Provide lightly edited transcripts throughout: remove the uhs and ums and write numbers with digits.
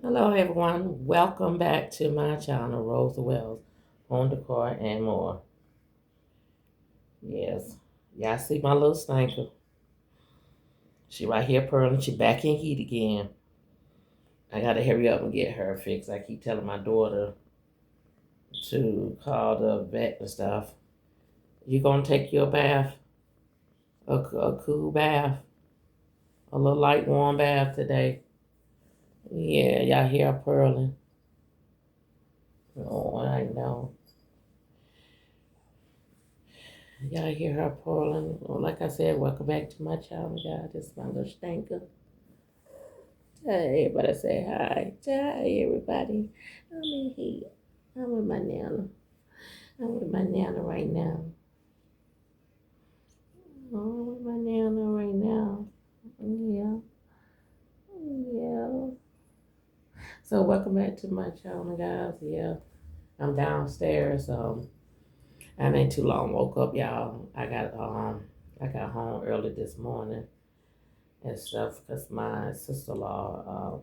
Hello, everyone. Welcome back to my channel, Rosa Wells, Home Decor and more. Yes, y'all see my little stinker. She right here purring. She back in heat again. I gotta hurry up and get her fixed. I keep telling my daughter to call the vet and stuff. You gonna take your bath, a cool bath, a little light warm bath today? Yeah, y'all hear her purring. Oh, I know. Y'all hear her purring. Well, like I said, welcome back to my channel, guys. This is my little stinker. Tell everybody say hi. Tell everybody. I'm in here. I'm with my nana. I'm with my nana right now. I'm with my nana right now. Yeah. Yeah. So welcome back to my channel, guys. Yeah. I'm downstairs. I ain't too long. Woke up, y'all. I got home early this morning and stuff because my sister-in-law,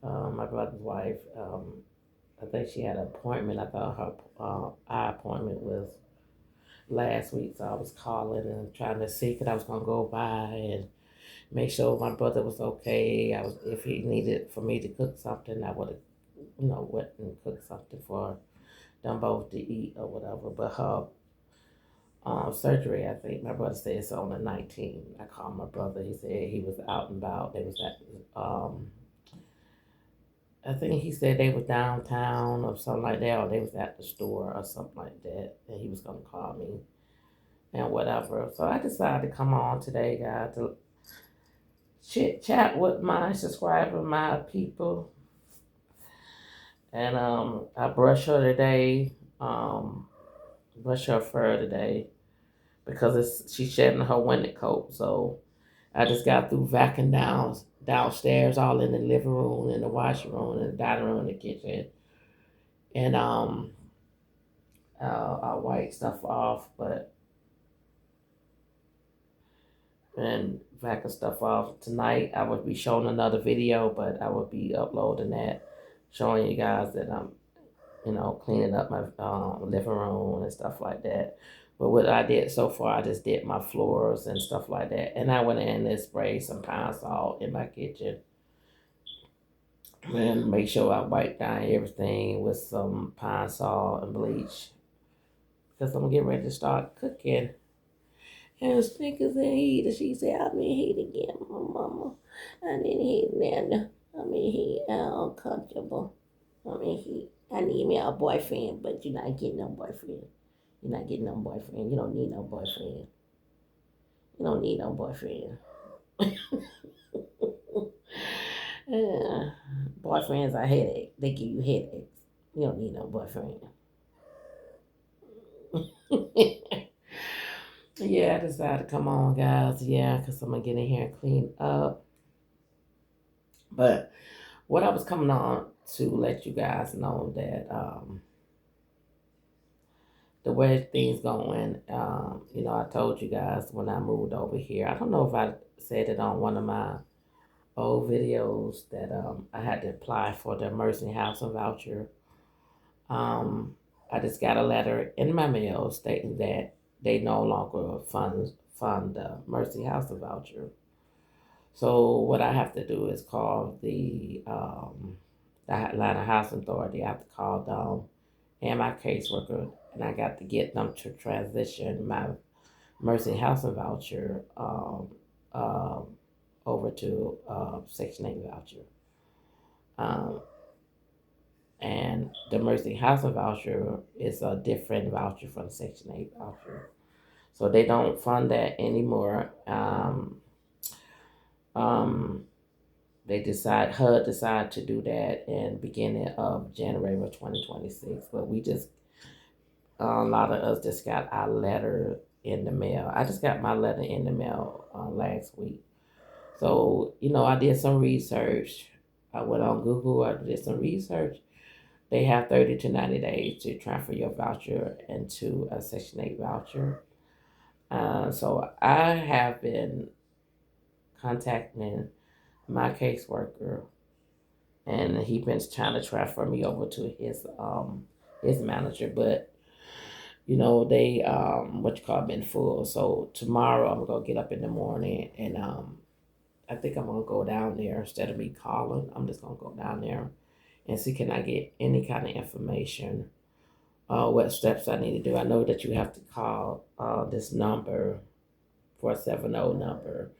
my brother's wife, I think she had an appointment. I thought her eye appointment was last week, so I was calling and trying to see if I was gonna go by and make sure my brother was okay. If he needed for me to cook something, I would have, went and cooked something for them both to eat or whatever. But her surgery, I think my brother said it's on the 19th. I called my brother. He said he was out and about. They was at I think he said they was downtown or something like that, or they was at the store or something like that, and he was gonna call me and whatever. So I decided to come on today, guys, to chit chat with my subscriber, my people, and I brushed her today, brush her fur today because she's shedding her winter coat. So I just got through vacuuming downstairs, all in the living room, in the washroom, in the dining room, in the kitchen, and I'll wipe stuff off, but and vacuum stuff off tonight. I would be showing another video, but I would be uploading that, showing you guys that I'm, cleaning up my living room and stuff like that. But what I did so far, I just did my floors and stuff like that, and I went in and sprayed some pine salt in my kitchen and make sure I wipe down everything with some pine salt and bleach because I'm getting ready to start cooking. And stickers and heat. And she said, I'm in heat again, my mama. I'm in heat, Nana. I'm in heat. I'm uncomfortable. I'm in heat. I need me a boyfriend, but you're not getting no boyfriend. You're not getting no boyfriend. You don't need no boyfriend. You don't need no boyfriend. Boyfriends are headache. They give you headaches. You don't need no boyfriend. Yeah, I decided to come on, guys. Yeah, because I'm going to get in here and clean up. But what I was coming on to let you guys know that the way things going, I told you guys when I moved over here. I don't know if I said it on one of my old videos that I had to apply for the emergency housing voucher. Um, I just got a letter in my mail stating that they no longer fund the emergency housing voucher. So what I have to do is call the Atlanta Housing Authority. I have to call them and my caseworker, and I got to get them to transition my emergency housing voucher um, over to Section 8 voucher. Um, and the emergency housing voucher is a different voucher from the Section 8 voucher. So they don't fund that anymore. Um, HUD decided to do that in the beginning of January of 2026, but a lot of us just got our letter in the mail. I just got my letter in the mail last week. So, I did some research. I went on Google, I did some research. They have 30 to 90 days to transfer your voucher into a Section 8 voucher. So I have been contacting my caseworker and he been trying to transfer me over to his manager, but they what you call been full. So tomorrow I'm gonna get up in the morning and I think I'm gonna go down there instead of me calling. I'm just gonna go down there and see can I get any kind of information. What steps I need to do. I know that you have to call this number 470 number.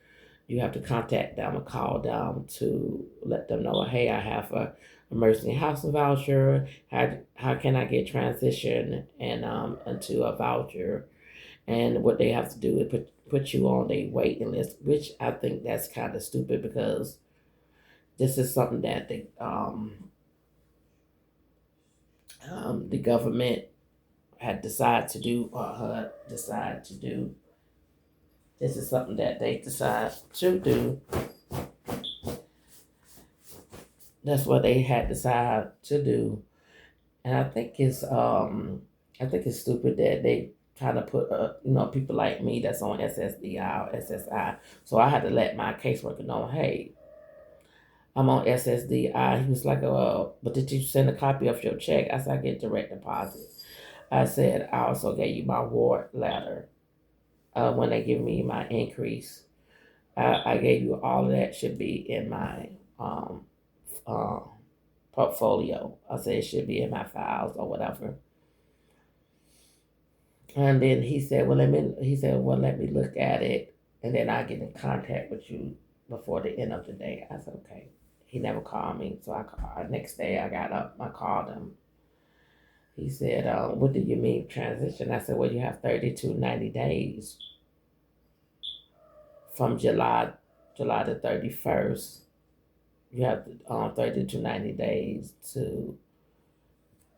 You have to contact them and call them to let them know, hey, I have a emergency housing voucher. How can I get transition and into a voucher? And what they have to do is put you on a waiting list, which I think that's kind of stupid because this is something that the government had decided to do or had decided to do. This is something that they decide to do. That's what they had decided to do, and I think it's stupid that they kind of put people like me that's on SSDI or SSI. So I had to let my caseworker know, hey, I'm on SSDI. He was like, but did you send a copy of your check? I said, I get direct deposit. I said, I also gave you my ward letter when they give me my increase. I gave you all of that should be in my uh, portfolio. I said it should be in my files or whatever. And then he said, well, let me look at it, and then I get in contact with you before the end of the day. I said, okay. He never called me, so I called. Next day I got up, I called him. He said, what do you mean transition? I said, well, you have 30 to 90 days from July the 31st. You have 30 to 90 days to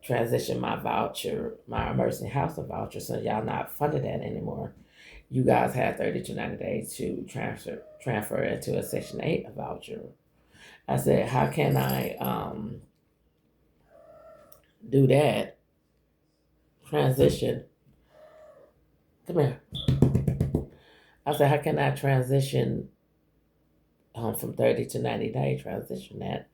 transition my voucher, my emergency housing voucher, so y'all not funded that anymore. You guys have 30 to 90 days to transfer it to a Section 8 voucher. I said, how can I do that? Transition. Come here. I said, how can I transition from 30 to 90 day transition that?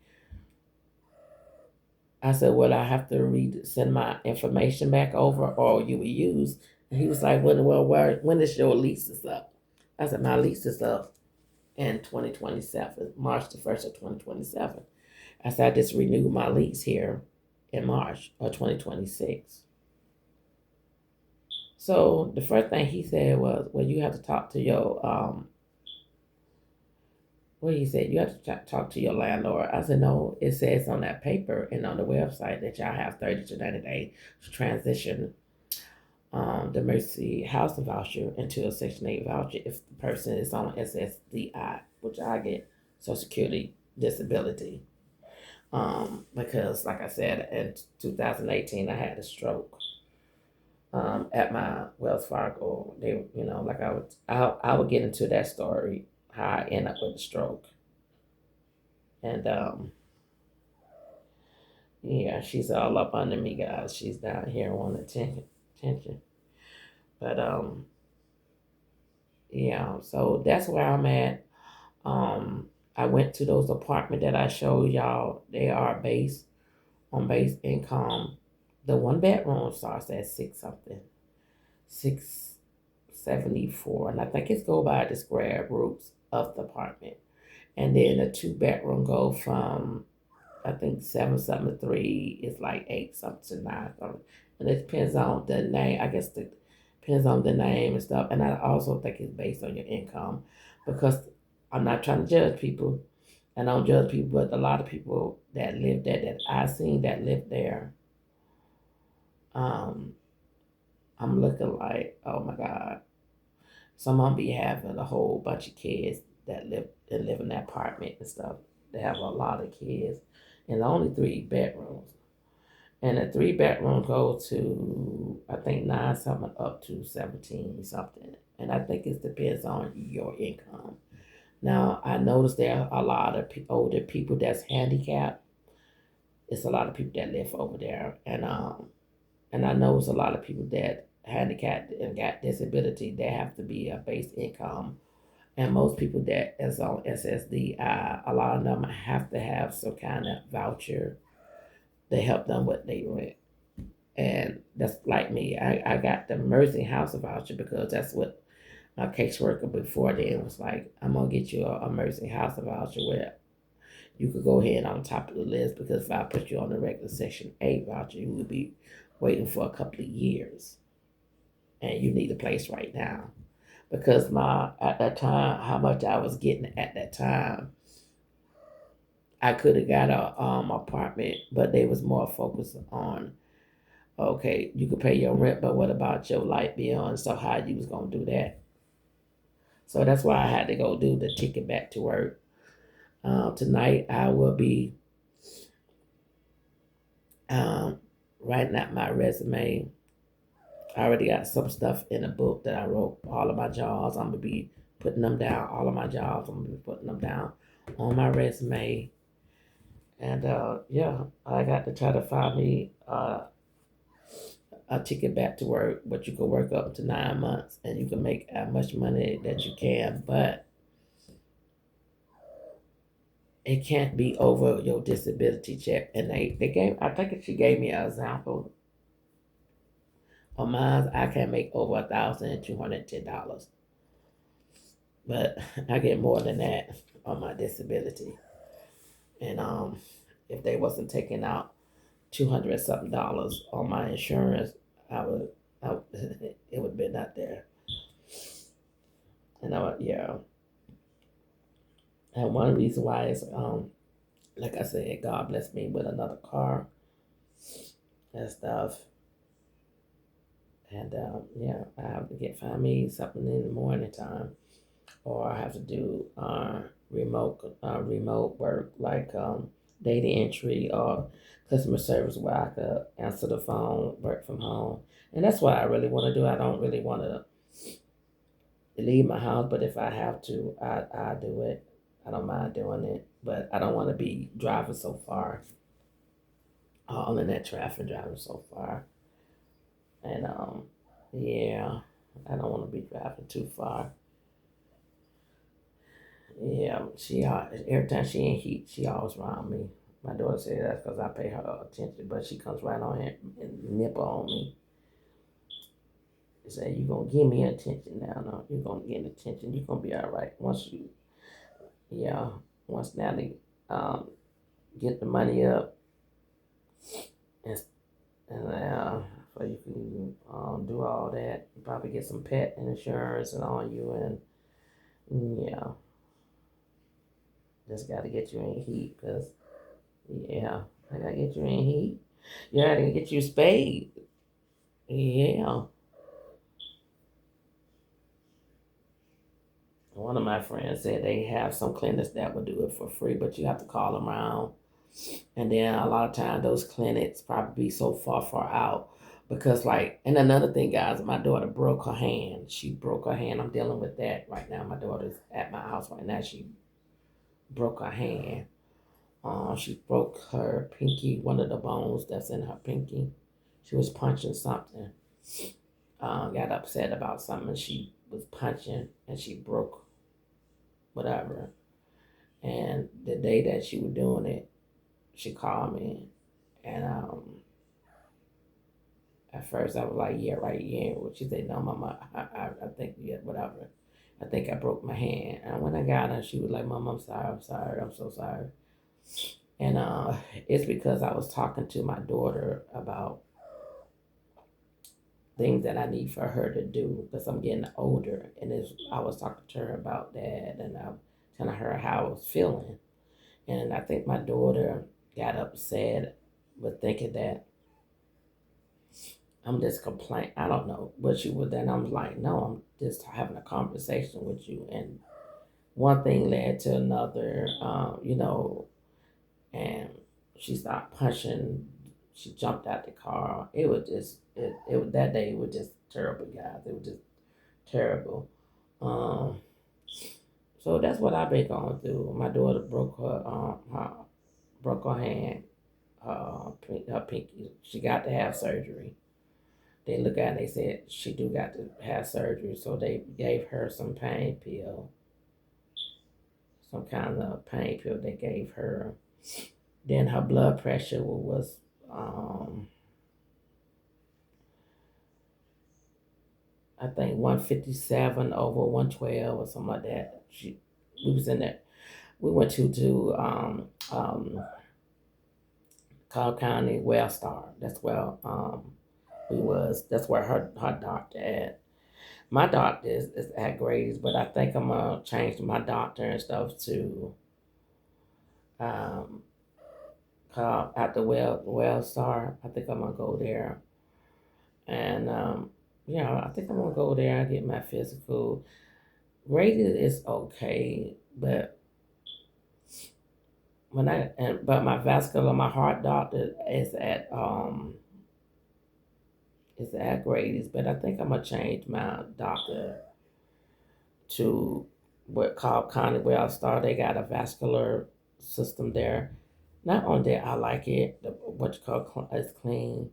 I said, well, I have to send my information back over or you will use. And he was like, when is your lease is up? I said, my lease is up in 2027, March the 1st of 2027. I said, I just renewed my lease here in March of 2026. So the first thing he said was, well, you have to talk to your, he said, you have to talk to your landlord. I said, no, it says on that paper and on the website that y'all have 30 to 90 days to transition the emergency housing voucher into a Section 8 voucher if the person is on SSDI, which I get Social Security Disability. Because, like I said, in 2018, I had a stroke at my Wells Fargo. They, like I would get into that story how I end up with a stroke, and yeah, she's all up under me, guys. She's down here wanting attention, but yeah. So that's where I'm at. I went to those apartments that I showed y'all. They are based on base income. The one bedroom starts at six something, 674, and I think it's go by the square roots of the apartment. And then the two bedroom go from I think 773 is like 8 something to 9 something. And it depends on the name. I guess it depends on the name and stuff. And I also think it's based on your income because I'm not trying to judge people. And I don't judge people, but a lot of people that live there that I've seen that live there, um, I'm looking like, oh my God. Some of them be having a whole bunch of kids that live in that apartment and stuff. They have a lot of kids. And only 3 bedrooms. And a 3 bedroom goes to I think 9 something up to 17 something. And I think it depends on your income. Now I noticed there are a lot of older people that's handicapped. It's a lot of people that live over there, and I know it's a lot of people that handicapped and got disability. They have to be a base income And most people that is on SSD, a lot of them have to have some kind of voucher to help them with their rent. And that's like me. I got the Mercy House voucher because that's what my caseworker before then was like, I'm gonna get you a Mercy House voucher where you could go ahead on top of the list, because if I put you on the regular Section 8 voucher, you would be waiting for a couple of years. And you need a place right now. Because my at that time, how much I was getting at that time, I could have got a apartment, but they was more focused on, okay, you could pay your rent, but what about your light bill and stuff? How you was gonna do that? So that's why I had to go do the ticket back to work. Tonight I will be um, writing out my resume. I already got some stuff in a book that I wrote. All of my jobs, I'm gonna be putting them down. All of my jobs, I'm gonna be putting them down on my resume. And yeah, I got to try to find me a ticket back to work, but you can work up to 9 months and you can make as much money that you can, but it can't be over your disability check. And they gave, I think she gave me an example of mine. I can make over $1,210, but I get more than that on my disability. And if they wasn't taking out 200 something dollars on my insurance, I would, it would have been out there. And I would, yeah. And one reason why is, like I said, God blessed me with another car and stuff. And yeah, I have to find me something in the morning time, or I have to do remote work like data entry or customer service where I could answer the phone, work from home. And that's what I really want to do. I don't really want to leave my house, but if I have to, I do it. I don't mind doing it, but I don't want to be driving so far, all in that traffic, driving so far. And yeah, I don't want to be driving too far. Yeah, she every time she in heat, she always around me. My daughter said that's because I pay her attention, but she comes right on here and nipple on me. She say, "You gonna give me attention now? No, you gonna get attention. You gonna be all right once you, yeah, once Natalie um get the money up and so you can do all that. Probably get some pet insurance and on you, and yeah, just got to get you in heat, because yeah, I gotta get you in heat. Yeah, I gotta get you spayed. Yeah. One of my friends said they have some clinics that would do it for free, but you have to call them around. And then a lot of times those clinics probably be so far out. Because like, and another thing, guys, my daughter broke her hand. She broke her hand. I'm dealing with that right now. My daughter's at my house right now. She broke her hand. She broke her pinky, one of the bones that's in her pinky. She was punching something. Got upset about something. She was punching and she broke whatever. And the day that she was doing it, she called me, and at first I was like, yeah, right, yeah. Well, she said, no, mama, I think, yeah, whatever. I think I broke my hand. And when I got her, she was like, Mom, I'm sorry, I'm so sorry. And it's because I was talking to my daughter about things that I need for her to do, because I'm getting older. And I was talking to her about that, and I was telling her how I was feeling. And I think my daughter got upset with thinking that I'm just complaining. I don't know what she was. Then I'm like, no, I'm just having a conversation with you. And one thing led to another, and she started punching. She jumped out the car. It was just, that day was just terrible, guys. It was just terrible. Um, so that's what I've been going through. My daughter broke her hand, her pinky. She got to have surgery. They look at it and they said she do got to have surgery, so they gave her some pain pill. some kind of pain pill they gave her. Then her blood pressure was, I think 157 over 112 or something like that. We was in that. We went Cobb County Wellstar. That's where we was. That's where her doctor at. My doctor is at Grady's, but I think I'm gonna change my doctor and stuff to um at the Wellstar. I think I'm gonna go there, and yeah, I think I'm gonna go there and get my physical. Grady is okay, but but my vascular, my heart doctor is at Grady's, but I think I'm gonna change my doctor to what called County Wellstar. They got a vascular system there. Not only that, I like it. What you call it's clean,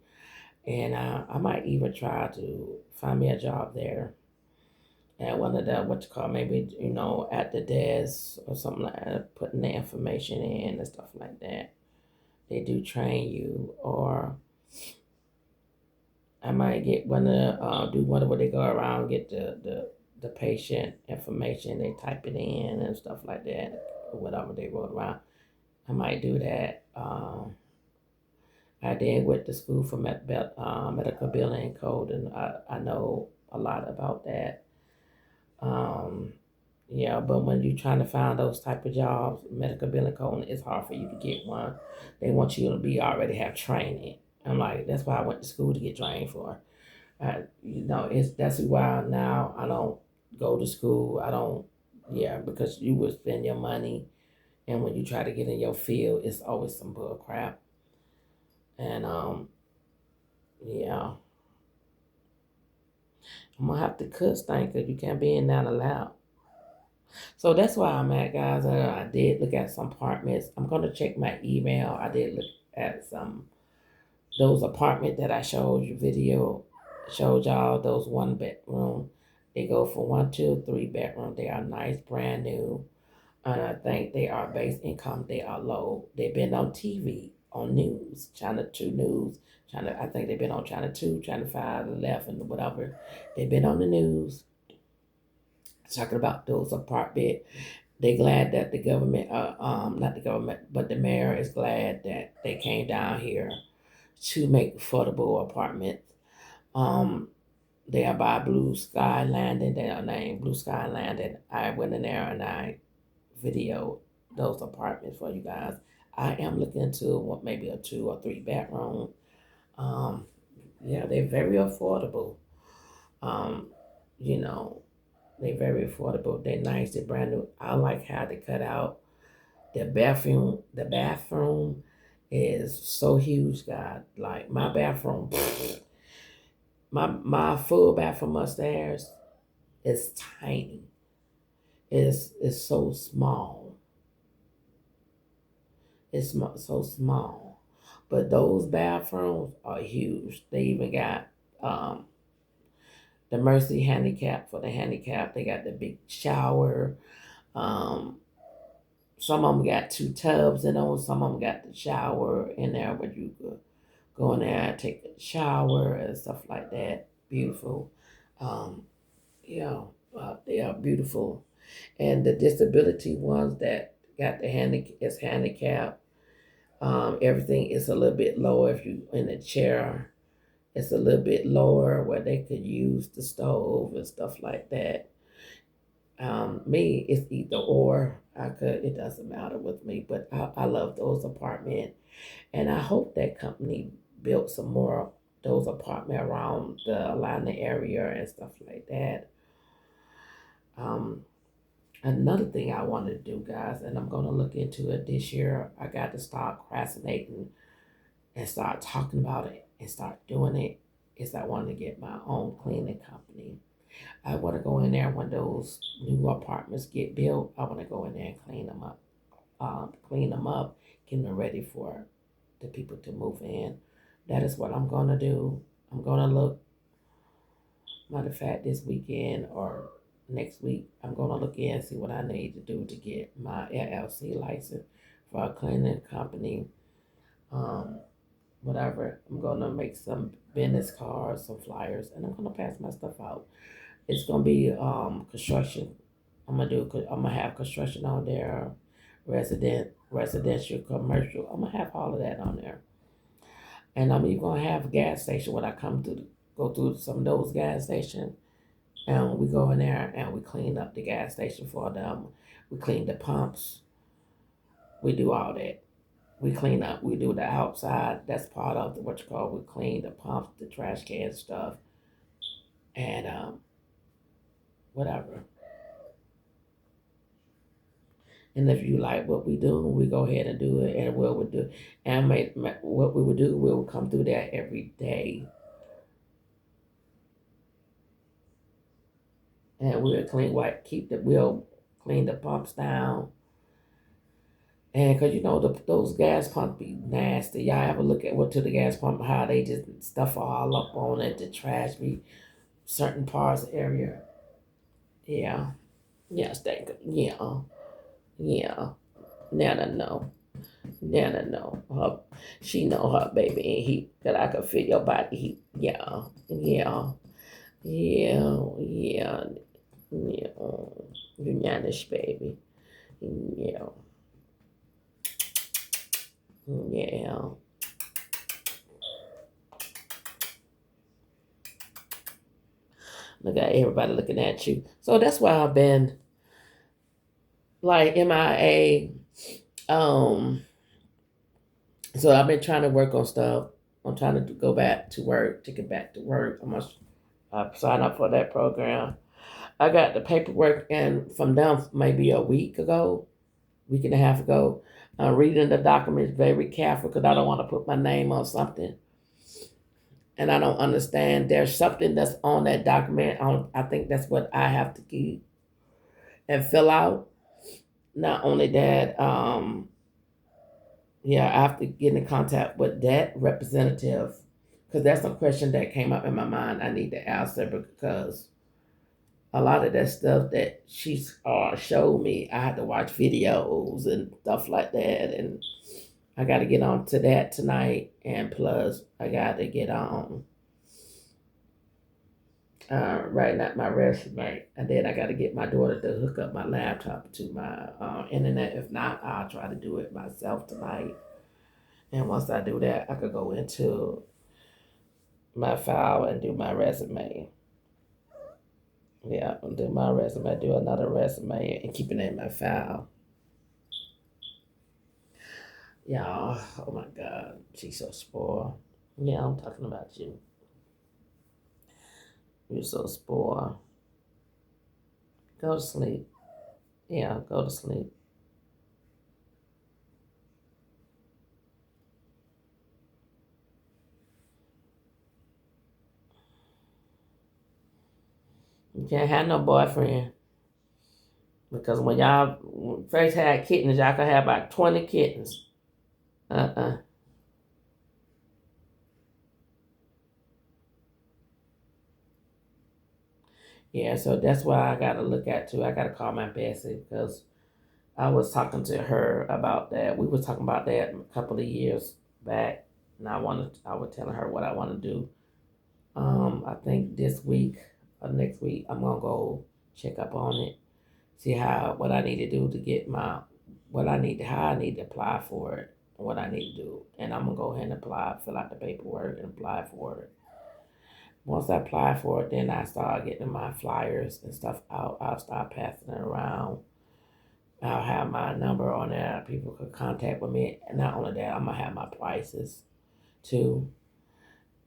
and I might even try to find me a job there at one of the what you call maybe at the desk or something like that, putting the information in and stuff like that. They do train you, or I might get one of do one where they go around get the patient information, they type it in and stuff like that, or whatever they wrote around. I might do that. I did with the school for medical billing and code, and I know a lot about that. Um, yeah, but when you're trying to find those type of jobs, medical billing code, it's hard for you to get one. They want you to be already have training. I'm like, that's why I went to school to get trained for. It's that's why now I don't go to school. I don't, yeah, because you would spend your money, and when you try to get in your field, it's always some bull crap. And yeah, I'm gonna have to cuss thing because you can't be in that allowed. So that's why I'm at, guys. I did look at some apartments. I'm gonna check my email. I did look at some those apartment that I showed you video, showed y'all those 1 bedroom. They go for 1, 2, 3 bedroom. They are nice, brand new, and I think they are base income. They are low. They've been on TV, on news, China Two News. China, I think they've been on China Two, China Five, Eleven, whatever. They've been on the news talking about those apartment. They glad that the government, not the government, but the mayor is glad that they came down here to make affordable apartments. Um, they are by Blue Sky Landing. They are named Blue Sky Landing. I went in there and I videoed those apartments for you guys. I am looking into what maybe a 2 or 3 bedroom. Um, yeah, they're very affordable. Um, you know, they're very affordable. They're nice. They're brand new. I like how they cut out the bathroom. The bathroom is so huge, God. Like my bathroom, my full bathroom upstairs is tiny. It's so small. So small. But those bathrooms are huge. They even got um, the Mercy handicap for the handicap. They got the big shower. Um, some of them got 2 tubs in them. Some of them got the shower in there where you could go in there and take a shower and stuff like that. Beautiful. Um, yeah, they are beautiful. And the disability ones that got the handicap, everything is a little bit lower if you in a chair. It's a little bit lower where they could use the stove and stuff like that. Me, it's either or. It doesn't matter with me, but I love those apartments. And I hope that company built some more those apartment around the Atlanta area and stuff like that. Um, Another thing I want to do, guys, and I'm gonna look into it this year. I got to stop procrastinating and start talking about it and start doing it. Is I want to get my own cleaning company. I want to go in there when those new apartments get built. I want to go in there and clean them up, get them ready for the people to move in. That is what I'm gonna do. I'm gonna look. Matter of fact, this weekend or next week I'm gonna look in and see what I need to do to get my LLC license for a cleaning company. Um, Whatever. I'm gonna make some business cards, some flyers, and I'm gonna pass my stuff out. It's gonna be construction. I'm gonna have construction on there, residential, commercial. I'm gonna have all of that on there, and I'm even gonna have a gas station when I go through some of those gas stations, and we go in there and we clean up the gas station for them. We clean the pumps. We do all that. We clean up. We do the outside. That's part of what you call. We clean the pumps, the trash can stuff, and whatever. And if you like what we do, we go ahead and do it, and what we do, and what we would do, we will come through there every day, and we'll clean what we'll clean the pumps down, and because those gas pumps be nasty. Y'all ever look at what to the gas pump how they just stuff all up on it, the trash be certain parts of the area. Yeah, yeah, stink. Yeah, yeah. Now I know. Nana know her. She know her baby and heat that I could feel your body heat. Yeah, yeah, yeah, yeah, yeah. You Nanish baby. Yeah, yeah. Look at everybody looking at you. So that's why I've been like MIA. Um, so I've been trying to work on stuff. I'm trying to go back to work, to get back to work. I'm gonna sign up for that program. I got the paperwork in from them maybe a week and a half ago. I'm reading the documents very careful because I don't want to put my name on something and I don't understand. There's something that's on that document. I think that's what I have to keep and fill out. Not only that, yeah, I have to get in contact with that representative because that's a question that came up in my mind. I need to ask her because a lot of that stuff that she's showed me, I had to watch videos and stuff like that, and I got to get on to that tonight. And plus, I got to get on writing out my resume, and then I got to get my daughter to hook up my laptop to my internet. If not, I'll try to do it myself tonight. And once I do that, I could go into my file and do my resume. Yeah, do my resume, do another resume, and keep it in my file. Yeah, oh my God, she's so spoiled. Yeah, I'm talking about you. You're so spoiled. Go to sleep. Yeah, go to sleep. You can't have no boyfriend because when y'all first had kittens, y'all could have about 20 kittens. Uh. Yeah, so that's why I gotta look at too. I gotta call my Bessie because I was talking to her about that. We were talking about that a couple of years back, and I was telling her what I want to do. I think this week or next week I'm gonna go check up on it, see how what I need to do to get my how I need to apply for it, what I need to do, and I'm gonna go ahead and apply, fill out the paperwork, and apply for it. Once I apply for it, then I start getting my flyers and stuff out. I'll start passing it around. I'll have my number on there. People could contact with me. And not only that, I'm gonna have my prices too.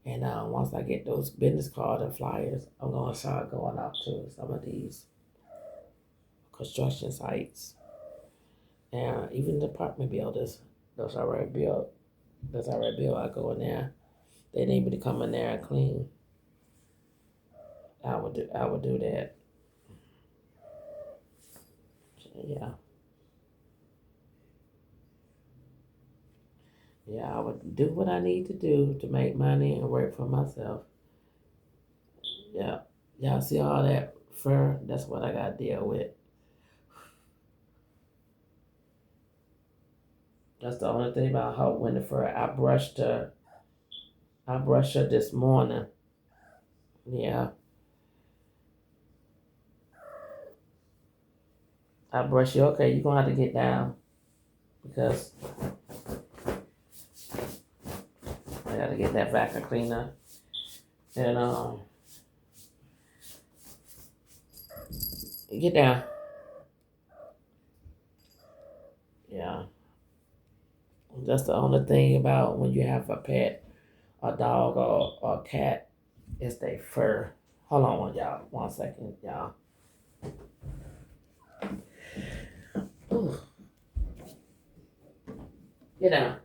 And once I get those business cards and flyers, I'm gonna start going out to some of these construction sites and even the apartment builders. Those already built. That's already built. I go in there. They need me to come in there and clean. I would do that. Yeah. Yeah, I would do what I need to do to make money and work for myself. Yeah. Y'all see all that fur. That's what I gotta deal with. That's the only thing about her winter fur. I brushed her. I brushed her this morning. Yeah, I brushed you. Okay, you're gonna have to get down because I gotta get that vacuum cleaner. And get down. Yeah, that's the only thing about when you have a pet, a dog or a cat, is their fur. Hold on, y'all. 1 second, y'all. Ooh, get down.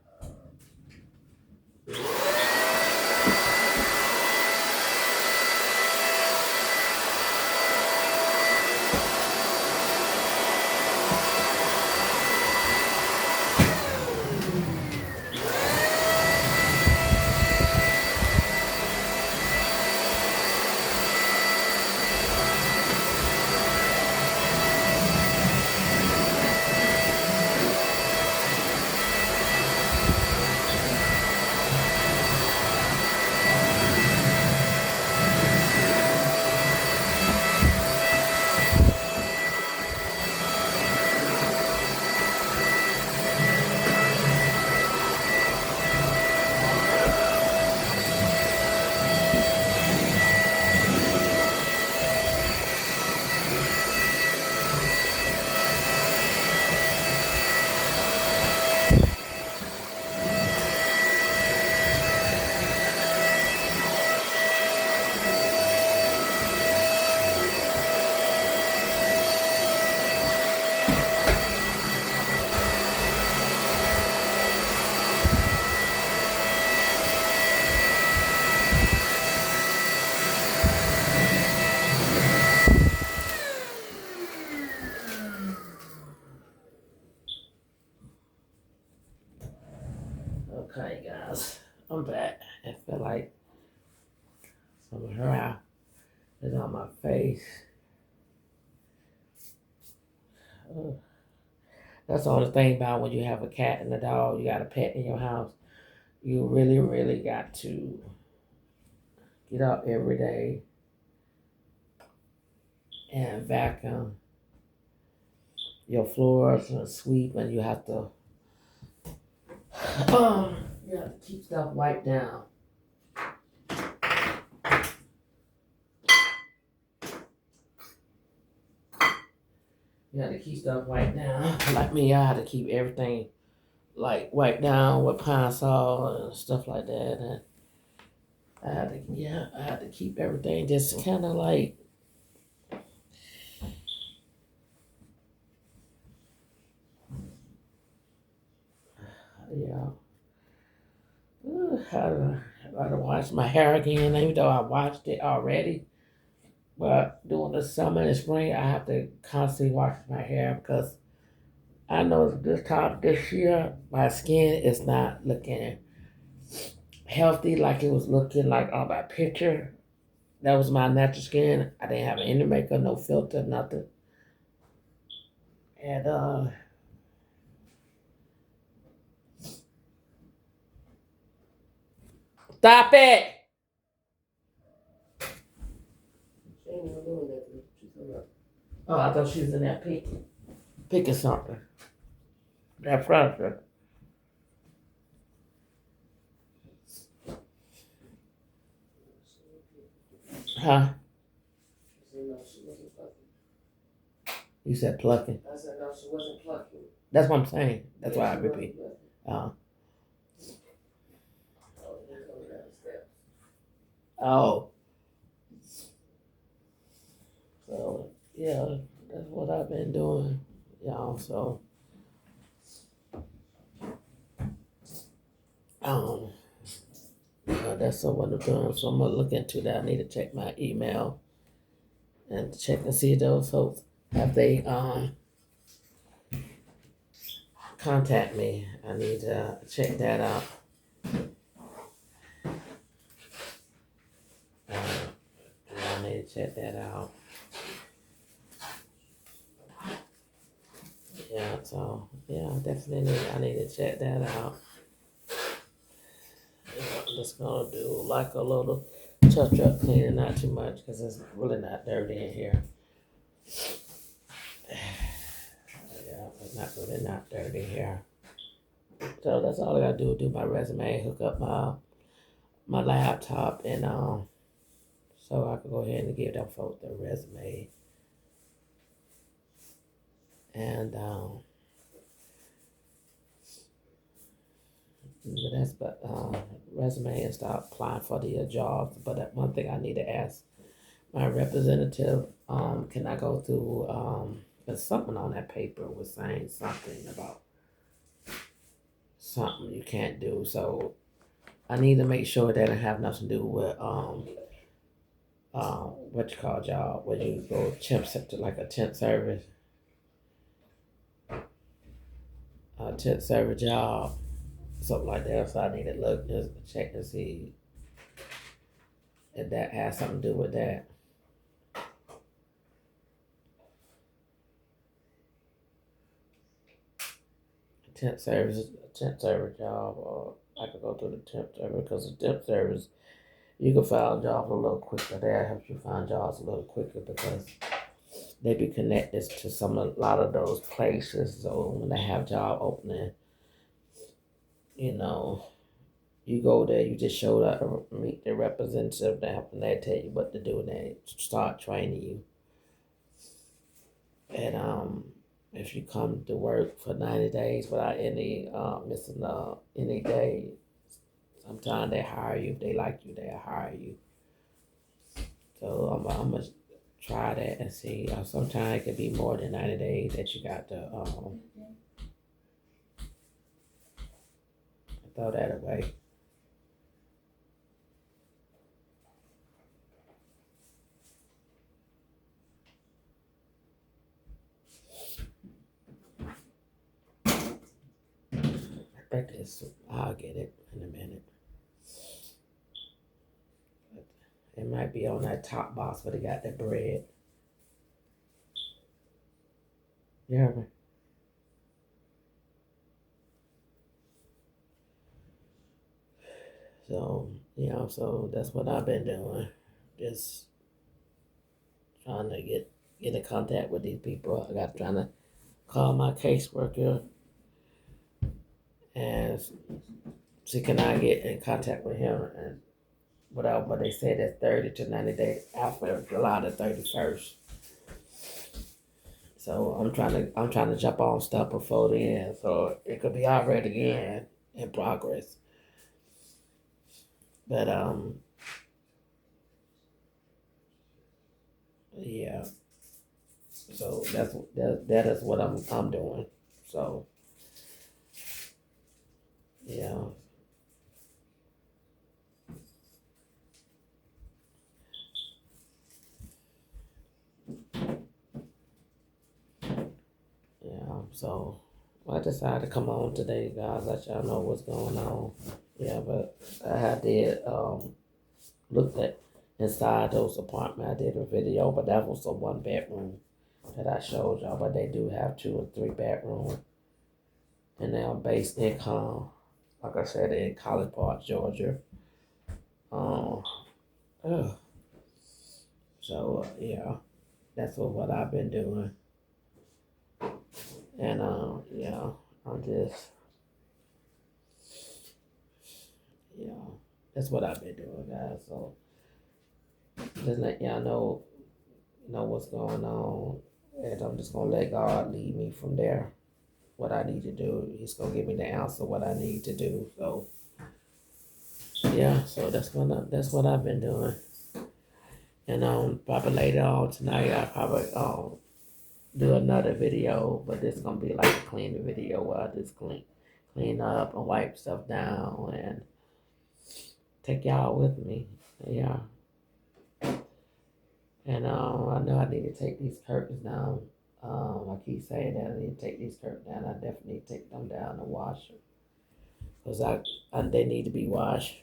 Okay, guys, I'm back. I feel like some of her out is on my face. Ugh. That's the only thing about when you have a cat and a dog, you got a pet in your house. You really, really got to get up every day and vacuum your floors and sweep, and you have to you have to keep stuff wiped down. You have to keep stuff wiped down. Like me, I had to keep everything like wiped down with Pine Sol and stuff like that. And I had to keep everything just kind of like, yeah. I had to wash my hair again, even though I washed it already. But during the summer and spring, I have to constantly wash my hair because I know this time this year, my skin is not looking healthy like it was looking like on my picture. That was my natural skin. I didn't have any makeup, no filter, nothing. And stop it! She ain't even doing that. Oh, I thought she was in that picking something. That furniture. Huh? You said plucking. I said no, she wasn't plucking. That's what I'm saying. That's why I repeat. Uh, oh, so yeah, that's what I've been doing, y'all. So, um, that's what I'm doing. So I'm gonna look into that. I need to check my email and check and see those folks have they contact me. I need to check that out. I need to check that out. Yeah, so yeah, definitely I need to check that out. Yeah, I'm just gonna do like a little touch up cleaning, not too much because it's really not dirty in here. Yeah, it's not really not dirty here. So that's all I gotta do my resume, hook up my laptop, and so I can go ahead and give them folks the resume, and but that's but resume and start applying for the jobs. But that one thing I need to ask my representative, can I go through there's something on that paper was saying something about something you can't do. So I need to make sure that it have nothing to do with what you call job, where you go temp to like a temp service job, something like that. So I need to look just check to see if that has something to do with that. Temp service job, or I could go to the temp service because the temp service you can find jobs a little quicker. That helps you find jobs a little quicker because they be connected to a lot of those places. So when they have job opening, you know, you go there, you just show up, meet the representative, and they tell you what to do, and they start training you. And if you come to work for 90 days without any missing any day, sometimes they hire you. If they like you, they'll hire you. So I'm gonna try that and see. Sometimes it could be more than 90 days that you got to throw that away. I think I'll get it in a minute. It might be on that top box where they got the bread. Yeah. So, so that's what I've been doing. Just trying to get in contact with these people. I got trying to call my caseworker and see can I get in contact with him and whatever. But they said that's 30 to 90 days after July the 31st. So I'm trying to jump on stuff before then, so it could be already in progress. But yeah. So that is what I'm doing. So yeah, yeah. So I decided to come on today, guys. Let y'all know what's going on. Yeah, but I had did looked at inside those apartments. I did a video, but that was a 1 bedroom that I showed y'all. But they do have 2 or 3 bedroom, and they're based in like I said, in College Park, Georgia. Um, ugh. So yeah, that's what I've been doing, and yeah, I'm just yeah, that's what I've been doing, guys. So just let y'all know what's going on, and I'm just gonna let God lead me from there. What I need to do, He's gonna give me the answer what I need to do. So yeah, so that's what I've been doing, and probably later on tonight I probably do another video, but this is gonna be like a cleaning video where I just clean up and wipe stuff down and take y'all with me. Yeah. And I know I need to take these curtains down. I keep saying that I need to take these curtains down. I definitely need to take them down and wash them. Because they need to be washed.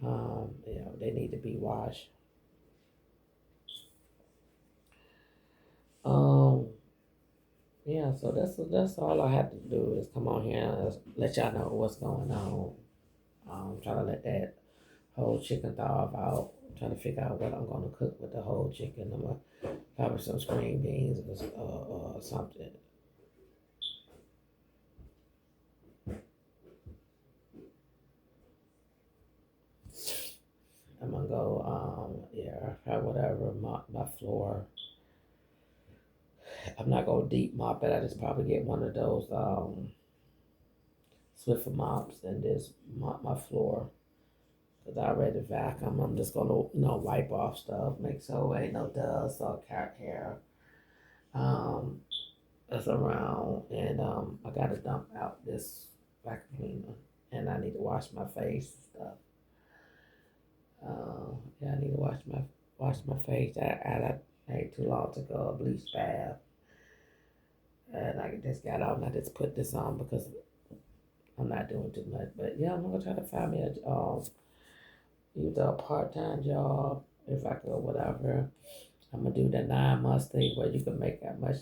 They need to be washed. Yeah, so that's all I have to do is come on here and let y'all know what's going on. Trying to let that whole chicken thaw out. Trying to figure out what I'm gonna cook with the whole chicken. I'm gonna probably some green beans or something. I'm gonna go yeah, have whatever mop my floor. I'm not gonna deep mop it. I just probably get one of those Swiffer mops and just mop my floor. Cause I already vacuum. I'm just gonna wipe off stuff, make sure ain't no dust or cat hair um that's around, and I gotta dump out this vacuum cleaner, and I need to wash my face and stuff. Yeah, I need to wash my face. I ain't too long to go a bleach bath, and I just got out and I just put this on because I'm not doing too much. But yeah, I'm gonna try to find me a either a part time job if I could, whatever. I'm gonna do the 9 months thing where you can make that much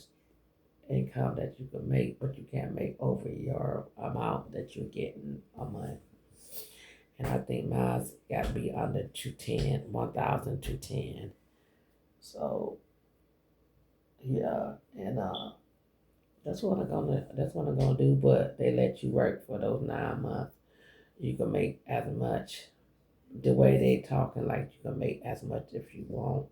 income that you can make, but you can't make over your amount that you're getting a month. And I think mine's got to be under 210, 1,210. So yeah, and that's what I'm gonna do. But they let you work for those 9 months. You can make as much. The way they talking, like you can make as much if you want,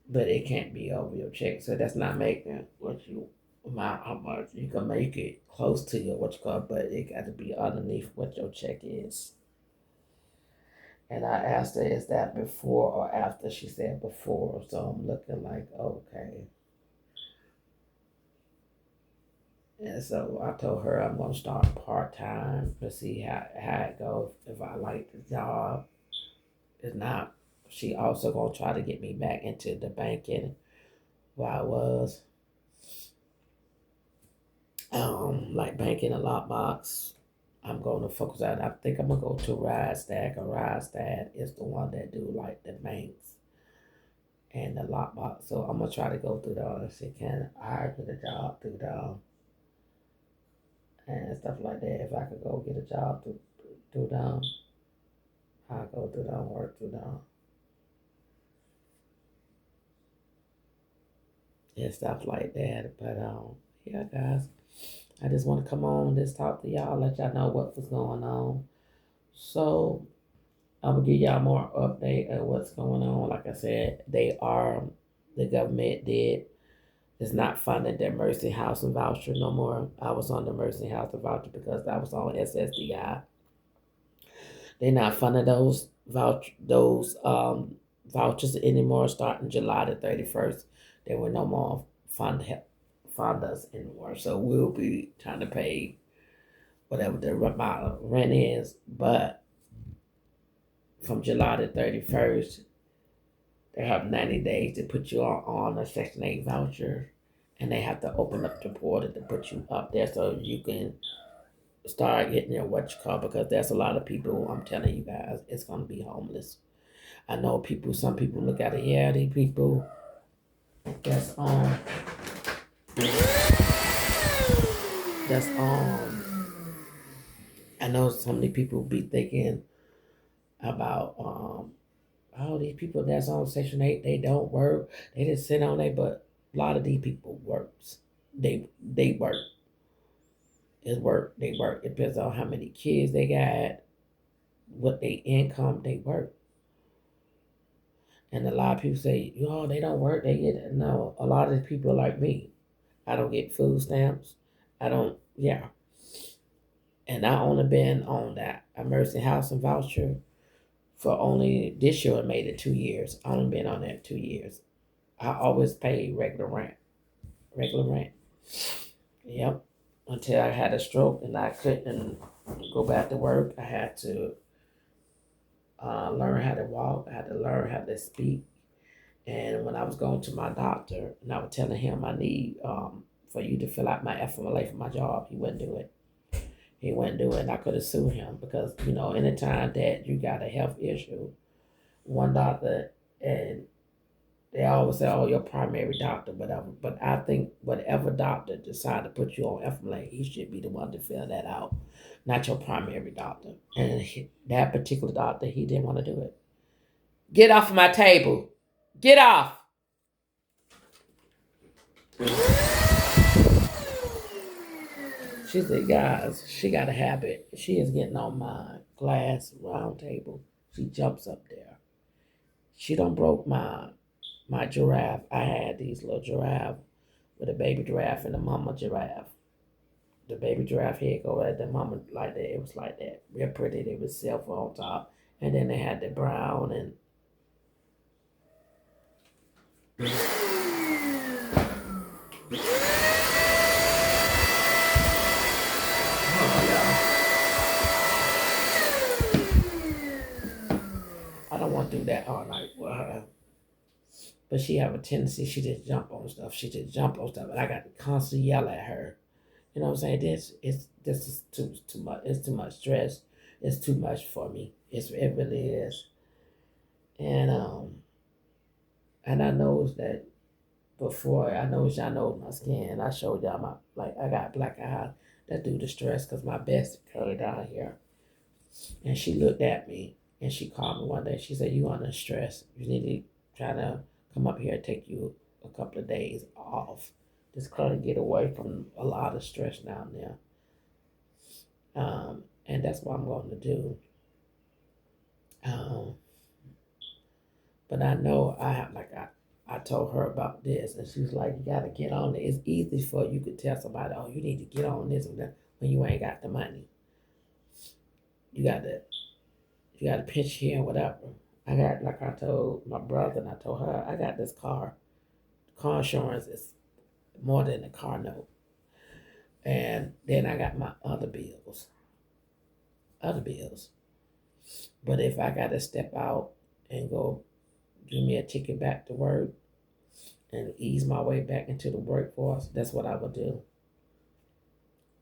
but it can't be over your check. So that's not making what you amount how much you can make it close to your what you call, but it got to be underneath what your check is. And I asked her, is that before or after? She said before. So I'm looking like, okay. And so I told her I'm gonna start part time to see how it goes. If I like the job, if not, she also gonna try to get me back into the banking where I was. Like banking a lockbox. I'm going to focus on. I think I'm gonna go to Rise Ride is the one that do like the banks and the lockbox. So I'm gonna try to go through the if she can hire me the job through the and stuff like that. If I could go get a job through them, I'll go through them, work through them, and stuff like that. But yeah, guys, I just want to come on, just talk to y'all, let y'all know what was going on. So I'm gonna give y'all more update of what's going on. Like I said, the government did is not funding the emergency housing voucher no more. I was on the emergency housing voucher because I was on SSDI. They're not funding those vouchers anymore. Starting July the 31st, there were no more fund us anymore. So we'll be trying to pay whatever the rent is, but from July the 31st, they have 90 days to put you on a Section 8 voucher, and they have to open up the portal to put you up there so you can start getting your what you call, because there's a lot of people, I'm telling you guys, it's going to be homeless. I know some people look at it, yeah, these people that's that's I know so many people be thinking about all these people that's on Section 8, they don't work. They just sit on it, but a lot of these people works. They work. It's work. They work. It depends on how many kids they got, what they income, they work. And a lot of people say, they don't work, they get it. No, a lot of these people like me. I don't get food stamps. I don't, yeah. And I only been on that emergency housing voucher for only this year. I made it 2 years. I only been on that 2 years. I always paid regular rent. Regular rent. Yep. Until I had a stroke and I couldn't go back to work. I had to learn how to walk. I had to learn how to speak. And when I was going to my doctor and I was telling him I need for you to fill out my FMLA for my job, he wouldn't do it. He wouldn't do it, and I could have sued him because anytime that you got a health issue, one doctor and They always say, "Oh, your primary doctor," whatever. But I think whatever doctor decide to put you on FMLA, he should be the one to fill that out, not your primary doctor. And that particular doctor, he didn't want to do it. Get off of my table. Get off. She said, "Guys, she got a habit. She is getting on my glass round table. She jumps up there. She done broke my giraffe. I had these little giraffe with a baby giraffe and a mama giraffe. The baby giraffe head go at the mama like that. It was like that. Real pretty. They was silver on top. And then they had the brown and I don't want to do that all night with her. But she have a tendency, she just jump on stuff. She just jump on stuff. And I got to constantly yell at her. You know what I'm saying? This is too much. It's too much stress. It's too much for me. It really is. And I knows that before I know y'all know my skin. I showed y'all my like I got black eyes that due to stress because my best curly down here. And she looked at me and she called me one day. She said, "You under stress. You need to try to come up here and take you a couple of days off. Just kind of get away from a lot of stress down there." And that's what I'm going to do. Um, but I know I have like I told her about this, and she's like, "You gotta get on it. It's easy for you could tell somebody, oh, you need to get on this and that when you ain't got the money. You got to pinch here and whatever." I got like I told my brother and I told her I got this car. Car insurance is more than the car note, and then I got my other bills. But if I got to step out and go give me a ticket back to work and ease my way back into the workforce, that's what I would do.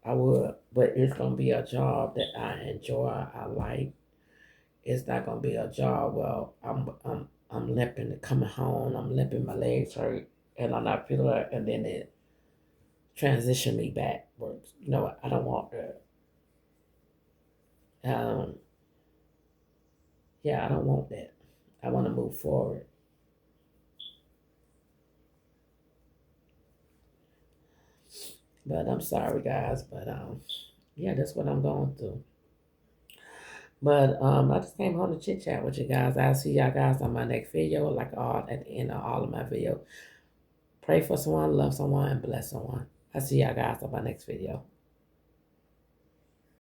I would, but it's gonna be a job that I enjoy. I like. It's not gonna be a job. Well, I'm limping coming home. I'm limping. My legs hurt, and I'm not feeling it. And then it transition me backwards. You know, I don't want that. Um, yeah, I don't want that. I want to move forward. But I'm sorry, guys. But yeah, that's what I'm going through. But I just came home to chit chat with you guys. I'll see y'all guys on my next video, like all at the end of all of my videos. Pray for someone, love someone, and bless someone. I'll see y'all guys on my next video.